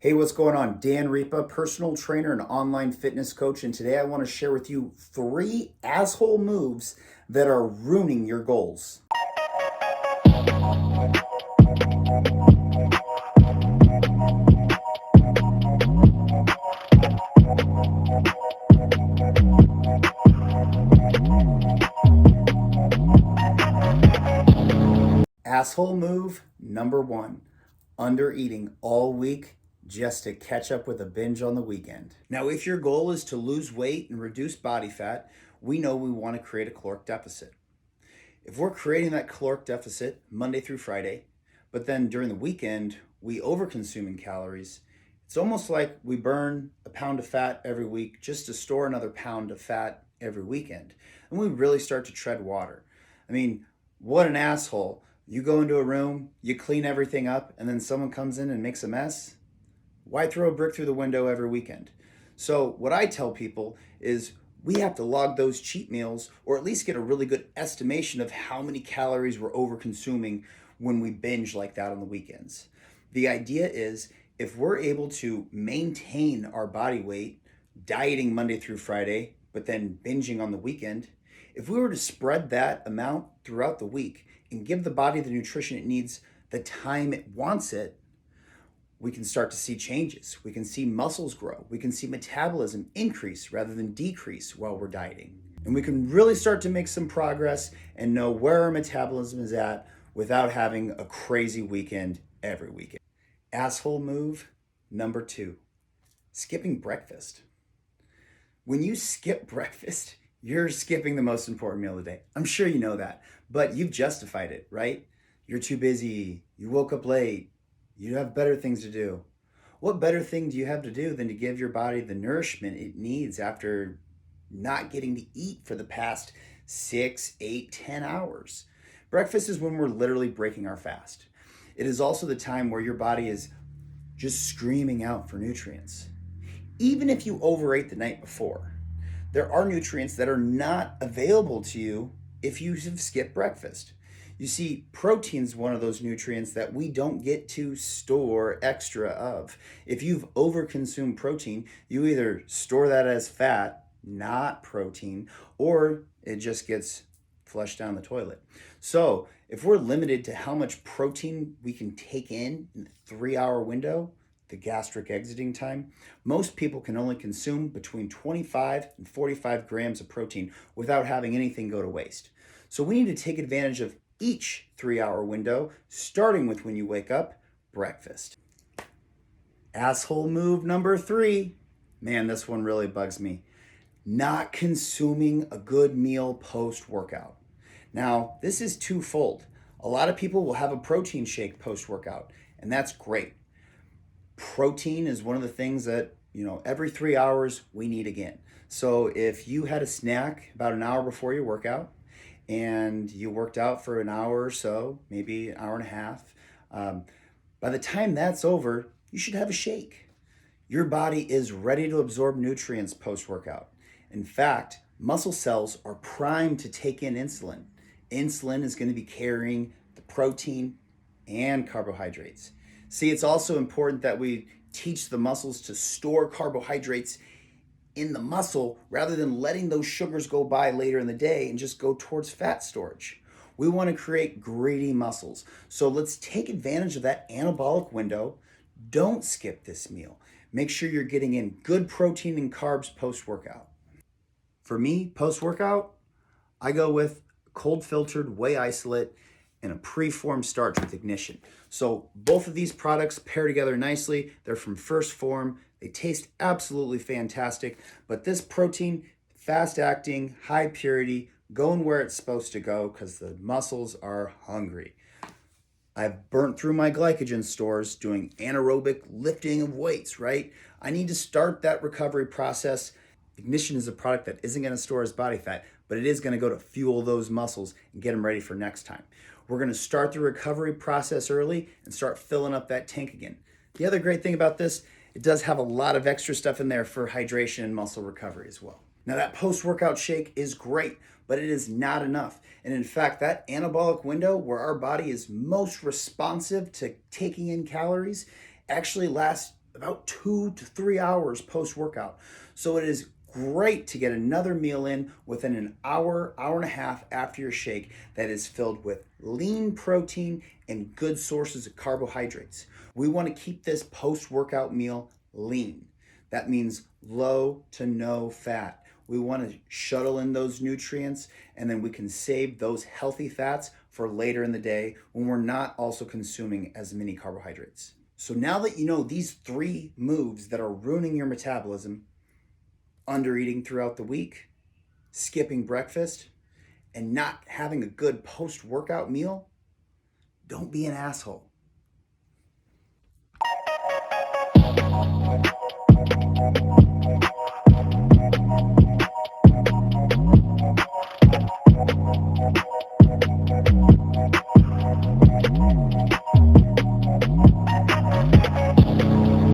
Hey, what's going on? Dan Ripa, personal trainer and online fitness coach, and today I want to share with you 3 asshole moves that are ruining your goals. Asshole move number 1, under eating all week just to catch up with a binge on the weekend. Now, if your goal is to lose weight and reduce body fat, we know we want to create a caloric deficit. If we're creating that caloric deficit Monday through Friday, but then during the weekend we overconsume in calories, it's almost like we burn a pound of fat every week just to store another pound of fat every weekend. And we really start to tread water. I mean, what an asshole. You go into a room, you clean everything up, and then someone comes in and makes a mess. Why throw a brick through the window every weekend? So what I tell people is we have to log those cheat meals, or at least get a really good estimation of how many calories we're over consuming when we binge like that on the weekends. The idea is if we're able to maintain our body weight, dieting Monday through Friday, but then binging on the weekend, if we were to spread that amount throughout the week and give the body the nutrition it needs the time it wants it, we can start to see changes. We can see muscles grow. We can see metabolism increase rather than decrease while we're dieting. And we can really start to make some progress and know where our metabolism is at without having a crazy weekend every weekend. Asshole move number 2, skipping breakfast. When you skip breakfast, you're skipping the most important meal of the day. I'm sure you know that, but you've justified it, right? You're too busy. You woke up late. You have better things to do. What better thing do you have to do than to give your body the nourishment it needs after not getting to eat for the past 6, 8, 10 hours? Breakfast is when we're literally breaking our fast. It is also the time where your body is just screaming out for nutrients. Even if you overate the night before, there are nutrients that are not available to you if you have skipped breakfast. You see, protein is one of those nutrients that we don't get to store extra of. If you've overconsumed protein, you either store that as fat, not protein, or it just gets flushed down the toilet. So if we're limited to how much protein we can take in a 3-hour window, the gastric exiting time, most people can only consume between 25 and 45 grams of protein without having anything go to waste. So we need to take advantage of each 3-hour window, starting with when you wake up, breakfast. Asshole move number 3. Man, this one really bugs me. Not consuming a good meal post-workout. Now, this is twofold. A lot of people will have a protein shake post-workout, and that's great. Protein is one of the things that, every 3 hours we need again. So if you had a snack about an hour before your workout and you worked out for an hour or so, maybe an hour and a half, by the time that's over, you should have a shake. Your body is ready to absorb nutrients post-workout. In fact, muscle cells are primed to take in insulin. Insulin is going to be carrying the protein and carbohydrates. See, it's also important that we teach the muscles to store carbohydrates in the muscle rather than letting those sugars go by later in the day and just go towards fat storage. We want to create greedy muscles. So let's take advantage of that anabolic window. Don't skip this meal. Make sure you're getting in good protein and carbs post-workout. For me, post-workout, I go with cold filtered whey isolate and a preformed starch with Ignition. So both of these products pair together nicely. They're from First Form. They taste absolutely fantastic, but this protein, fast acting, high purity, going where it's supposed to go because the muscles are hungry. I've burnt through my glycogen stores doing anaerobic lifting of weights, right? I need to start that recovery process. Ignition is a product that isn't going to store as body fat, but it is going to go to fuel those muscles and get them ready for next time. We're going to start the recovery process early and start filling up that tank again. The other great thing about this, it does have a lot of extra stuff in there for hydration and muscle recovery as well. Now that post-workout shake is great, but it is not enough. And in fact, that anabolic window where our body is most responsive to taking in calories actually lasts about 2 to 3 hours post-workout. So it is great to get another meal in within an hour, hour and a half after your shake that is filled with lean protein and good sources of carbohydrates. We want to keep this post-workout meal lean. That means low to no fat. We want to shuttle in those nutrients, and then we can save those healthy fats for later in the day when we're not also consuming as many carbohydrates. So now that you know these 3 moves that are ruining your metabolism, undereating throughout the week, skipping breakfast, and not having a good post-workout meal, don't be an asshole.